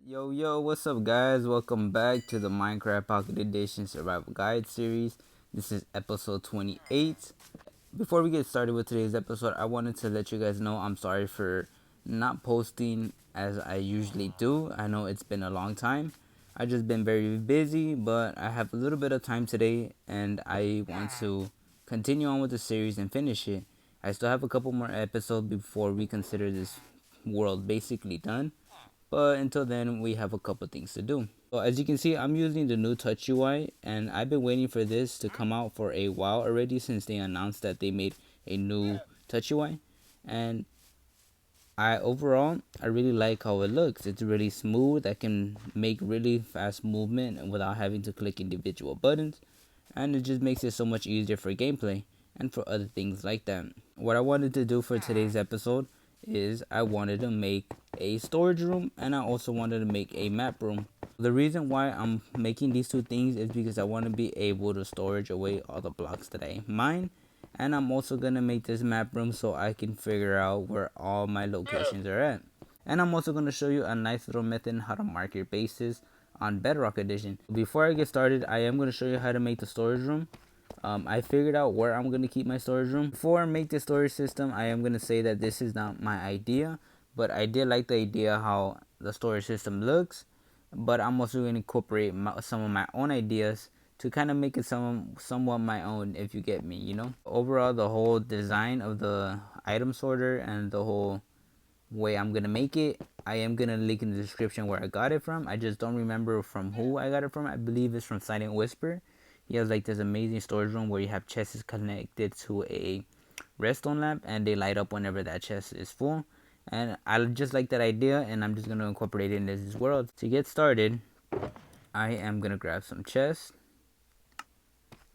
Yo, what's up, guys? Welcome back to the Minecraft Pocket Edition Survival Guide series. This is episode 28. Before we get started with today's episode, I wanted to let you guys know I'm sorry for not posting as I usually do. I know it's been a long time. I've just been very busy, but I have a little bit of time today and I want to continue on with the series and finish it. I still have a couple more episodes before we consider this world basically done. But until then, we have a couple things to do. So as you can see, I'm using the new Touch UI, and I've been waiting for this to come out for a while already since they announced that they made a new Touch UI. And I really like how it looks. It's really smooth. I can make really fast movement without having to click individual buttons, and it just makes it so much easier for gameplay and for other things like that. What I wanted to do for today's episode is I wanted to make a storage room and I also wanted to make a map room. The reason why I'm making these two things is because I want to be able to storage away all the blocks that I mine, and I'm also going to make this map room so I can figure out where all my locations are at. And I'm also going to show you a nice little method how to mark your bases on Bedrock Edition. Before I get started, I am going to show you how to make the storage room. I figured out where I'm going to keep my storage room. Before I make the storage system, I am going to say that this is not my idea, but I did like the idea how the storage system looks. But I'm also going to incorporate some of my own ideas to kind of make it somewhat my own, if you get me, you know. Overall, the whole design of the item sorter and the whole way I'm gonna make it, I am gonna link in the description where I got it from. I just don't remember from who I got it from. I believe it's from Silent Whisper. He has like this amazing storage room where you have chests connected to a redstone lamp and they light up whenever that chest is full. And I just like that idea, and I'm just gonna incorporate it in this world. To get started, I am gonna grab some chests,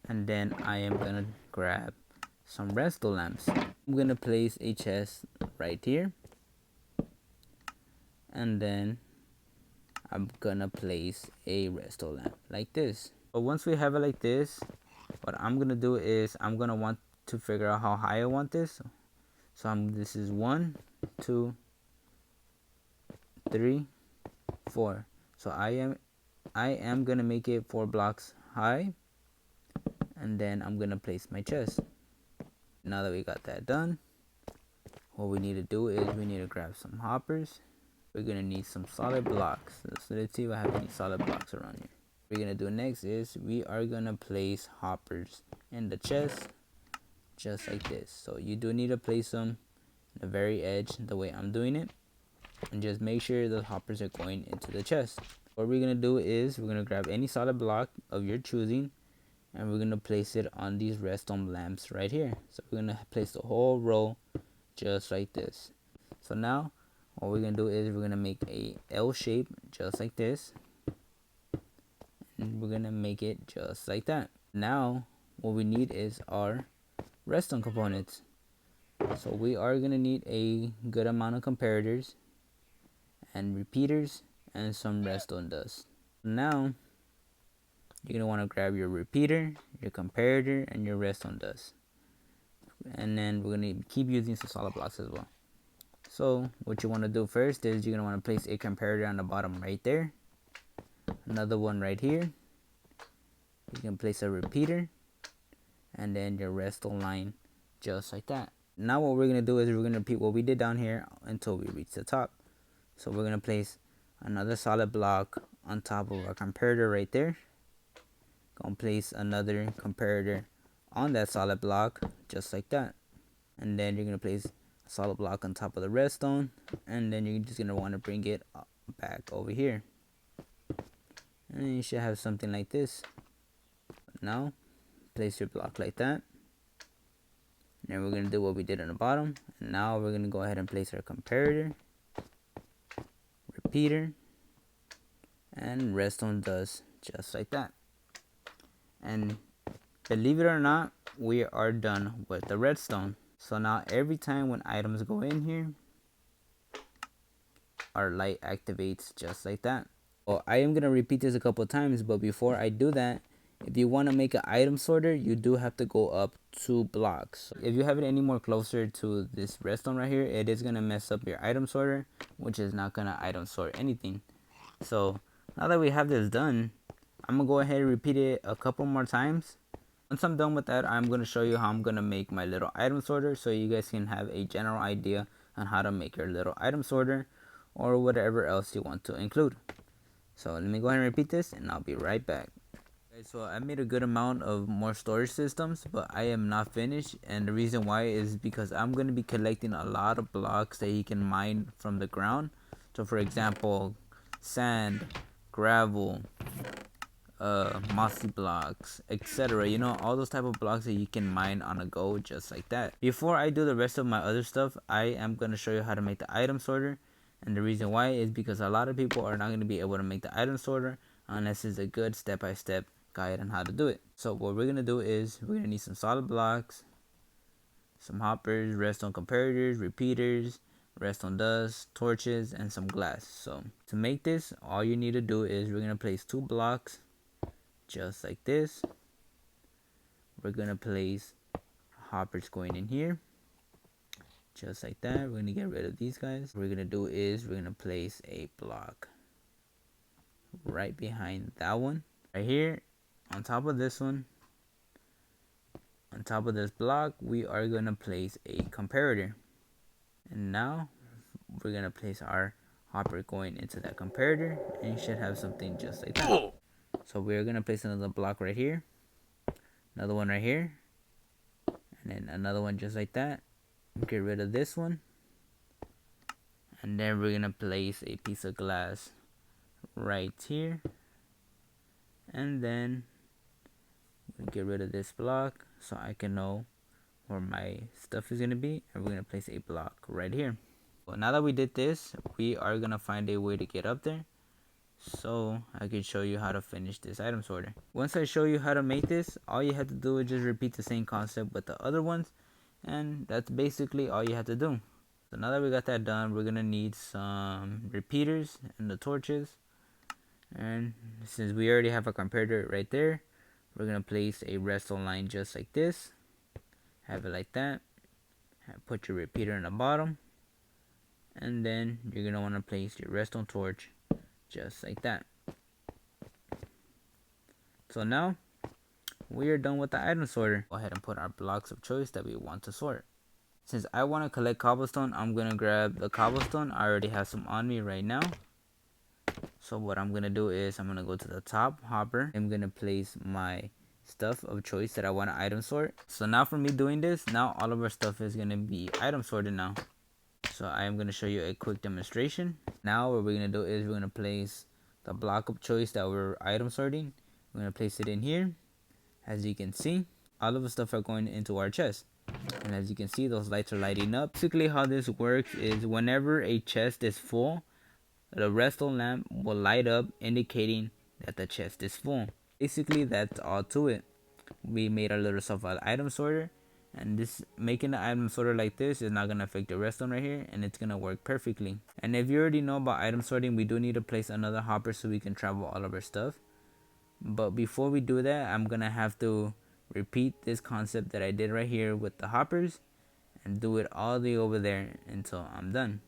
and then I am gonna grab some redstone lamps. I'm gonna place a chest right here, and then I'm gonna place a redstone lamp like this. So once we have it like this, what I'm gonna do is I'm gonna want to figure out how high I want this. So this is 1, 2, 3, 4. So I am gonna make it 4 blocks high, and then I'm gonna place my chest. Now that we got that done, what we need to do is we need to grab some hoppers. We're gonna need some solid blocks. So let's see if I have any solid blocks around here. What we're gonna do next is we are gonna place hoppers in the chest just like this. So you do need to place them in the very edge the way I'm doing it, and just make sure the hoppers are going into the chest. What we're gonna do is we're gonna grab any solid block of your choosing, and we're gonna place it on these redstone lamps right here. So we're gonna place the whole row just like this. So now what we're gonna do is we're gonna make a L shape just like this, and we're gonna make it just like that. Now what we need is our redstone components. So we are gonna need a good amount of comparators and repeaters and some redstone dust. Now you're gonna want to grab your repeater, your comparator, and your redstone dust, and then we're gonna keep using some solid blocks as well. So what you want to do first is you're gonna want to place a comparator on the bottom right there, another one right here. You can place a repeater, and then your redstone line just like that. Now what we're gonna do is we're gonna repeat what we did down here until we reach the top. So we're gonna place another solid block on top of our comparator right there. Gonna place another comparator on that solid block just like that, and then you're gonna place a solid block on top of the redstone, and then you're just gonna want to bring it back over here, and then you should have something like this. Now place your block like that, and then we're gonna do what we did on the bottom, and now we're gonna go ahead and place our comparator, repeater, and redstone dust just like that. And believe it or not, we are done with the redstone. So now every time when items go in here, our light activates just like that. Well, I am gonna repeat this a couple times, but before I do that, if you want to make an item sorter, you do have to go up 2 blocks. If you have it any more closer to this redstone right here, it is gonna mess up your item sorter, which is not gonna item sort anything. So now that we have this done, I'm gonna go ahead and repeat it a couple more times. Once I'm done with that, I'm gonna show you how I'm gonna make my little item sorter, so you guys can have a general idea on how to make your little item sorter or whatever else you want to include. So let me go ahead and repeat this and I'll be right back. Okay, so I made a good amount of more storage systems, but I am not finished, and the reason why is because I'm going to be collecting a lot of blocks that you can mine from the ground. So for example, sand, gravel, mossy blocks, etc. You know, all those type of blocks that you can mine on a go, just like that. Before I do the rest of my other stuff, I am going to show you how to make the item sorter, and the reason why is because a lot of people are not going to be able to make the item sorter unless it's a good step-by-step guide on how to do it. So what we're going to do is we're going to need some solid blocks, some hoppers, redstone comparators, repeaters, redstone dust, torches, and some glass. So to make this, all you need to do is we're going to place 2 blocks just like this. We're gonna place hoppers going in here just like that. We're gonna get rid of these guys. What we're gonna do is we're gonna place a block right behind that one right here. On top of this one, on top of this block, we are gonna place a comparator, and now we're gonna place our hopper going into that comparator, and you should have something just like that. So we're gonna place another block right here, another one right here, and then another one just like that. Get rid of this one, and then we're gonna place a piece of glass right here, and then get rid of this block so I can know where my stuff is gonna be, and we're gonna place a block right here. Well, now that we did this, we are gonna find a way to get up there so I can show you how to finish this item sorter. Once I show you how to make this, all you have to do is just repeat the same concept with the other ones, and that's basically all you have to do. So now that we got that done, we're gonna need some repeaters and the torches, and since we already have a comparator right there, we're gonna place a redstone line just like this, have it like that, put your repeater in the bottom, and then you're gonna want to place your redstone torch just like that. So now we are done with the item sorter. Go ahead and put our blocks of choice that we want to sort. Since I want to collect cobblestone, I'm gonna grab the cobblestone. I already have some on me right now. So what I'm gonna do is I'm gonna go to the top hopper. I'm gonna place my stuff of choice that I want to item sort. So now for me doing this, now all of our stuff is gonna be item sorted now. So I am gonna show you a quick demonstration. Now what we're gonna do is we're gonna place the block of choice that we're item sorting. We're gonna place it in here. As you can see, all of the stuff are going into our chest. And as you can see, those lights are lighting up. Basically how this works is whenever a chest is full, the redstone lamp will light up indicating that the chest is full. Basically that's all to it. We made our little stuff an item sorter, and this making the item sorter like this is not gonna affect the redstone right here, and it's gonna work perfectly. And if you already know about item sorting, we do need to place another hopper so we can travel all of our stuff. But before we do that, I'm gonna have to repeat this concept that I did right here with the hoppers and do it all the way over there until I'm done.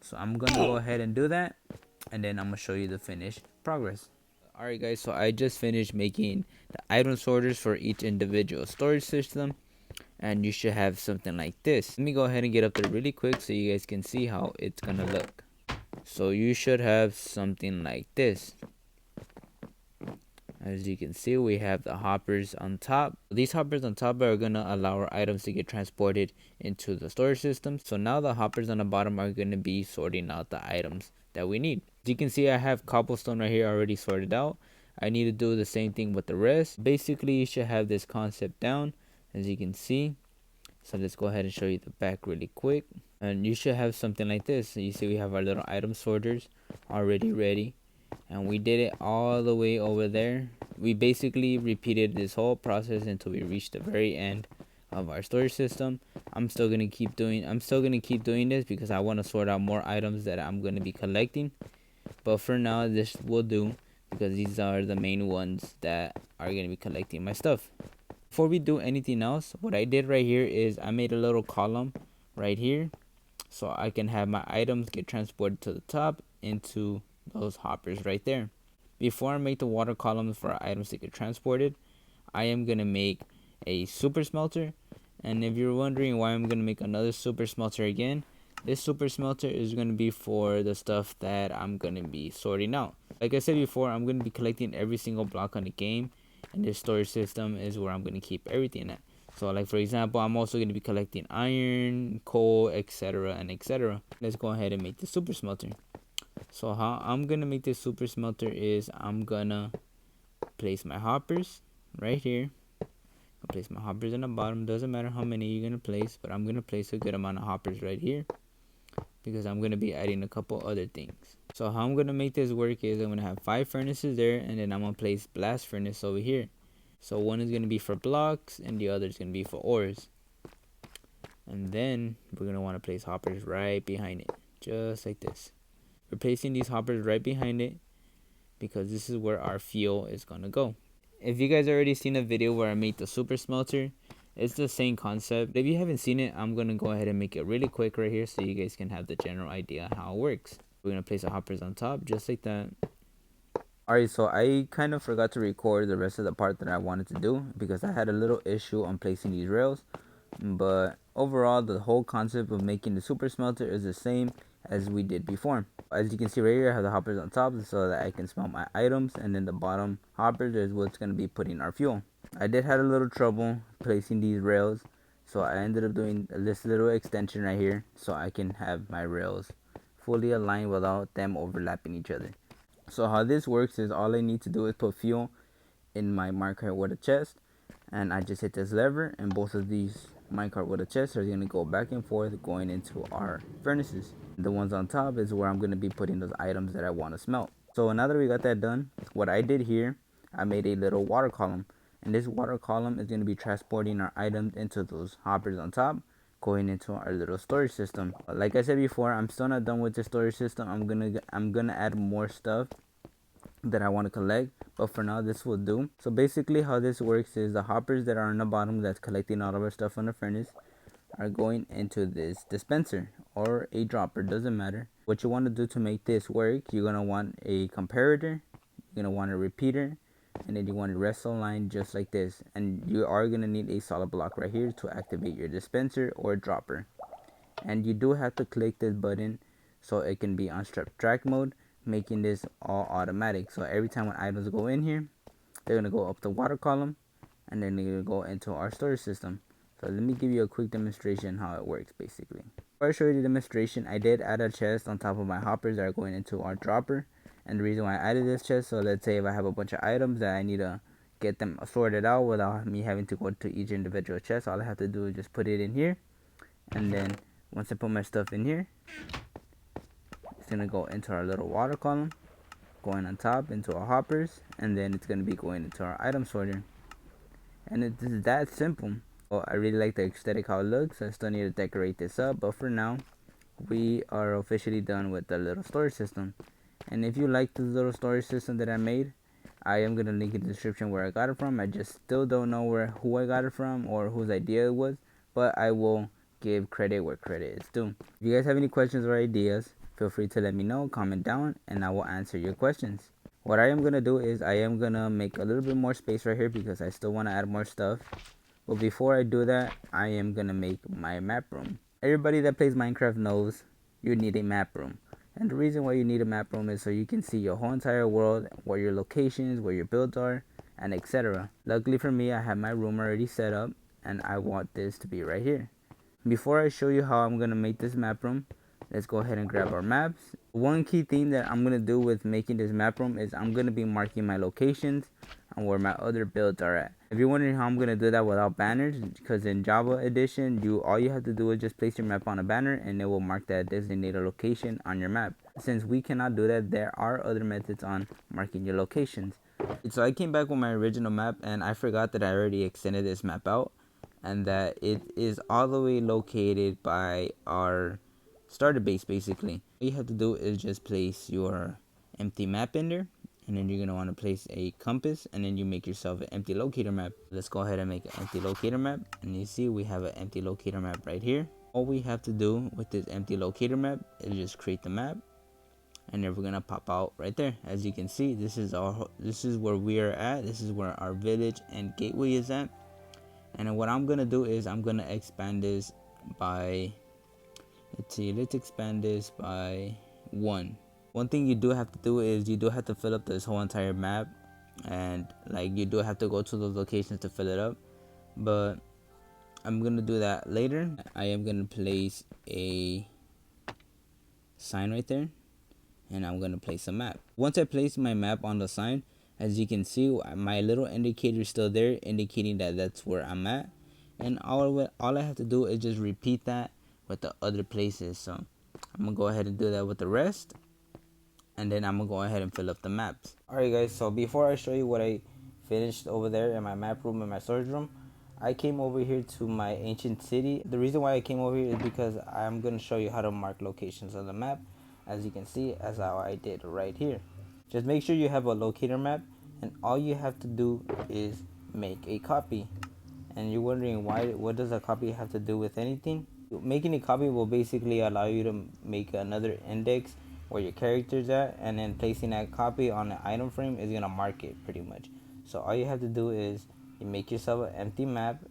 So I'm gonna go ahead and do that, and then I'm gonna show you the finished progress. Alright guys, so I just finished making the item sorters for each individual storage system, and you should have something like this. Let me go ahead and get up there really quick so you guys can see how it's gonna look. So you should have something like this. As you can see, we have the hoppers on top. These hoppers on top are going to allow our items to get transported into the storage system. So now the hoppers on the bottom are going to be sorting out the items that we need. As you can see, I have cobblestone right here already sorted out. I need to do the same thing with the rest. Basically, you should have this concept down, as you can see. So let's go ahead and show you the back really quick. And you should have something like this. So you see we have our little item sorters already ready. And we did it all the way over there. We basically repeated this whole process until we reached the very end of our storage system. I'm still gonna keep doing this because I want to sort out more items that I'm gonna be collecting. But for now, this will do because these are the main ones that are gonna be collecting my stuff. Before we do anything else, what I did right here is I made a little column right here so I can have my items get transported to the top into those hoppers right there. Before I make the water columns for our items to get transported, I am going to make a super smelter. And if you're wondering why I'm going to make another super smelter again, this super smelter is going to be for the stuff that I'm going to be sorting out. Like I said before, I'm going to be collecting every single block on the game, and this storage system is where I'm going to keep everything at. So like for example, I'm also going to be collecting iron, coal, etc. and etc. Let's go ahead and make the super smelter. So how I'm going to make this super smelter is I'm going to place my hoppers right here. I'll place my hoppers in the bottom. Doesn't matter how many you're going to place, but I'm going to place a good amount of hoppers right here, because I'm going to be adding a couple other things. So how I'm going to make this work is I'm going to have 5 furnaces there, and then I'm going to place blast furnace over here. So one is going to be for blocks and the other is going to be for ores. And then we're going to want to place hoppers right behind it, just like this. We're placing these hoppers right behind it because this is where our fuel is going to go. If you guys already seen a video where I made the super smelter, it's the same concept. If you haven't seen it, I'm going to go ahead and make it really quick right here so you guys can have the general idea how it works. We're going to place the hoppers on top just like that. Alright, so I kind of forgot to record the rest of the part that I wanted to do because I had a little issue on placing these rails. But overall, the whole concept of making the super smelter is the same as we did before. As you can see right here, I have the hoppers on top so that I can smelt my items, and then the bottom hoppers is what's going to be putting our fuel. I did have a little trouble placing these rails, so I ended up doing this little extension right here so I can have my rails fully aligned without them overlapping each other. So how this works is all I need to do is put fuel in my minecart with a chest, and I just hit this lever, and both of these minecart with a chest are going to go back and forth going into our furnaces. The ones on top is where I'm going to be putting those items that I want to smelt. So now that we got that done, what I did here, I made a little water column, and this water column is going to be transporting our items into those hoppers on top, going into our little storage system. Like I said before, I'm still not done with the storage system. I'm gonna add more stuff that I want to collect, but for now this will do. So basically how this works is the hoppers that are on the bottom that's collecting all of our stuff on the furnace are going into this dispenser or a dropper, doesn't matter. What you want to do to make this work, you're going to want a comparator, you're going to want a repeater, and then you want a wrestle line just like this. And you are going to need a solid block right here to activate your dispenser or dropper. And you do have to click this button so it can be on track mode, making this all automatic. So every time when items go in here, they're going to go up the water column, and then they're going to go into our storage system. So let me give you a quick demonstration how it works basically. Before I show you the demonstration, I did add a chest on top of my hoppers that are going into our dropper. And the reason why I added this chest, so let's say if I have a bunch of items that I need to get them sorted out without me having to go to each individual chest, all I have to do is just put it in here. And then once I put my stuff in here, it's going to go into our little water column, going on top into our hoppers, and then it's going to be going into our item sorter. And it's that simple. Well, I really like the aesthetic how it looks. I still need to decorate this up, but for now we are officially done with the little storage system. And if you like this little storage system that I made, I am going to link in the description where I got it from. I just still don't know who I got it from or whose idea it was, but I will give credit where credit is due. If you guys have any questions or ideas, feel free to let me know, comment down, and I will answer your questions. What I am going to do is I am going to make a little bit more space right here because I still want to add more stuff. But before I do that, I am going to make my map room. Everybody that plays Minecraft knows you need a map room. And the reason why you need a map room is so you can see your whole entire world, where your locations, where your builds are, and etc. Luckily for me, I have my room already set up, and I want this to be right here. Before I show you how I'm going to make this map room, let's go ahead and grab our maps. One key thing that I'm going to do with making this map room is I'm going to be marking my locations and where my other builds are at. If you're wondering how I'm going to do that without banners, because in Java edition, all you have to do is just place your map on a banner and it will mark that designated location on your map. Since we cannot do that, there are other methods on marking your locations. So I came back with my original map and I forgot that I already extended this map out, and that it is all the way located by our starter base basically. All you have to do is just place your empty map in there, and then you're going to want to place a compass, and then you make yourself an empty locator map. Let's go ahead and make an empty locator map, and you see we have an empty locator map right here. All we have to do with this empty locator map is just create the map, and then we're gonna pop out right there. As you can see, this is where we are at. This is where our village and gateway is at. And then what I'm gonna do is I'm gonna expand this by, let's expand this by 1. One thing you do have to do is you do have to fill up this whole entire map, and like you do have to go to those locations to fill it up, but I'm gonna do that later. I am gonna place a sign right there, and I'm gonna place a map. Once I place my map on the sign, as you can see, my little indicator is still there, indicating that that's where I'm at. And all I have to do is just repeat that with the other places. So I'm gonna go ahead and do that with the rest, and then I'm gonna go ahead and fill up the maps. Alright guys, so before I show you what I finished over there in my map room and my storage room, I came over here to my ancient city. The reason why I came over here is because I'm gonna show you how to mark locations on the map, as you can see, as how I did right here. Just make sure you have a locator map, and all you have to do is make a copy. And you're wondering what does a copy have to do with anything? Making a copy will basically allow you to make another index where your character's at, and then placing that copy on the item frame is gonna mark it pretty much. So all you have to do is you make yourself an empty map,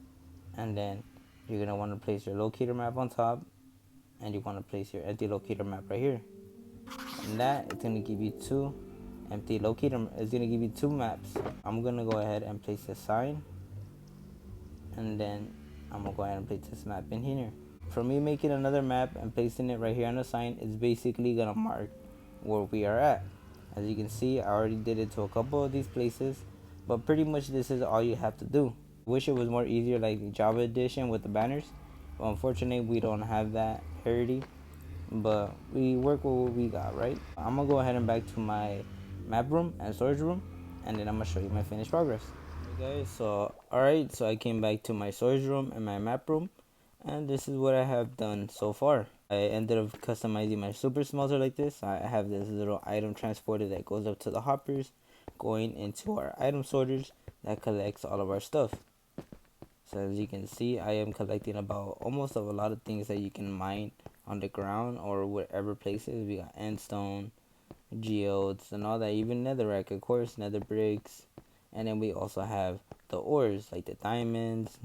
and then you're gonna want to place your locator map on top, and you want to place your empty locator map right here. And that is gonna give you two empty locator. It's gonna give you two maps. I'm gonna go ahead and place a sign, and then I'm gonna go ahead and place this map in here. For me, making another map and placing it right here on the sign is basically gonna mark where we are at. As you can see, I already did it to a couple of these places, but pretty much this is all you have to do. Wish it was more easier like Java Edition with the banners, but unfortunately we don't have that parity, but we work with what we got, right? I'm gonna go ahead and back to my map room and storage room, and then I'm gonna show you my finished progress. Okay guys, so alright, so I came back to my storage room and my map room, and this is what I have done so far. I ended up customizing my super smelter like this. I have this little item transporter that goes up to the hoppers, going into our item sorters that collects all of our stuff. So as you can see, I am collecting about almost of a lot of things that you can mine on the ground or whatever places. We got endstone, geodes, and all that, even netherrack, of course, nether bricks. And then we also have the ores like the diamonds,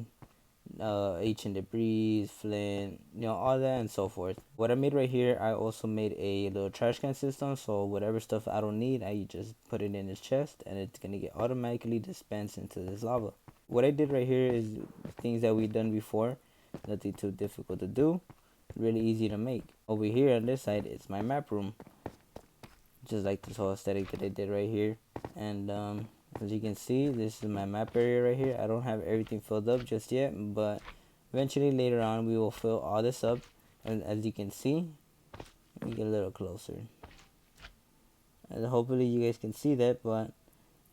ancient debris, flint, all that and so forth. What I made right here, I also made a little trash can system, so whatever stuff I don't need, I just put it in this chest, and it's gonna get automatically dispensed into this lava. What I did right here is things that we've done before, nothing too difficult to do, really easy to make. Over here on this side, it's my map room, just like this whole aesthetic that I did right here. And as you can see, this is my map area right here. I don't have everything filled up just yet, but eventually later on we will fill all this up. And as you can see, let me get a little closer, and hopefully you guys can see that, but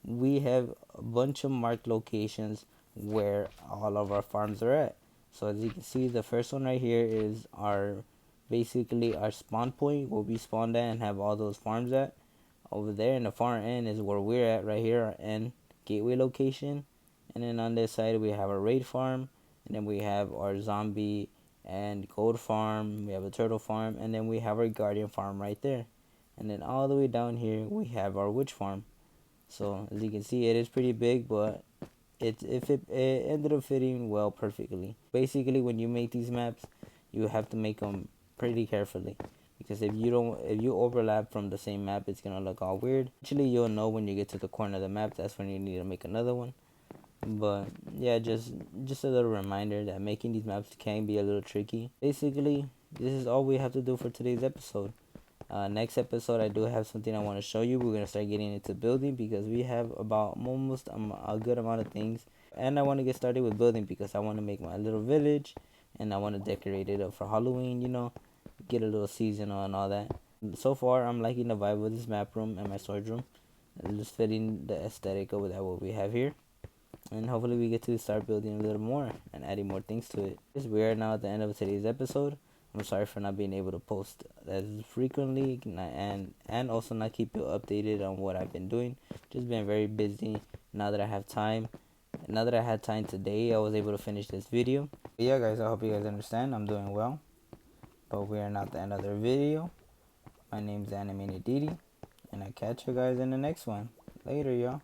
we have a bunch of marked locations where all of our farms are at. So as you can see, the first one right here is basically our spawn point where we spawned at and have all those farms at. Over there in the far end is where we're at right here, our end gateway location. And then on this side we have a raid farm, and then we have our zombie and gold farm, we have a turtle farm, and then we have our guardian farm right there. And then all the way down here we have our witch farm. So as you can see, it is pretty big, but it ended up fitting well perfectly. Basically, when you make these maps, you have to make them pretty carefully, because if you overlap from the same map, it's gonna look all weird. Actually, you'll know when you get to the corner of the map. That's when you need to make another one. But yeah, just a little reminder that making these maps can be a little tricky. Basically, this is all we have to do for today's episode. Next episode, I do have something I want to show you. We're going to start getting into building, because we have about almost a good amount of things. And I want to get started with building because I want to make my little village, and I want to decorate it up for Halloween, get a little seasonal and all that. So far, I'm liking the vibe of this map room and my storage room. It's just fitting the aesthetic of that what we have here. And hopefully we get to start building a little more and adding more things to it. We are now at the end of today's episode. I'm sorry for not being able to post as frequently, and also not keep you updated on what I've been doing. Just been very busy. Now that I have time, now that I had time today, I was able to finish this video. But yeah guys, I hope you guys understand. I'm doing well. But we are not at the end of the video. My name's Animated Didi, and I catch you guys in the next one. Later, y'all.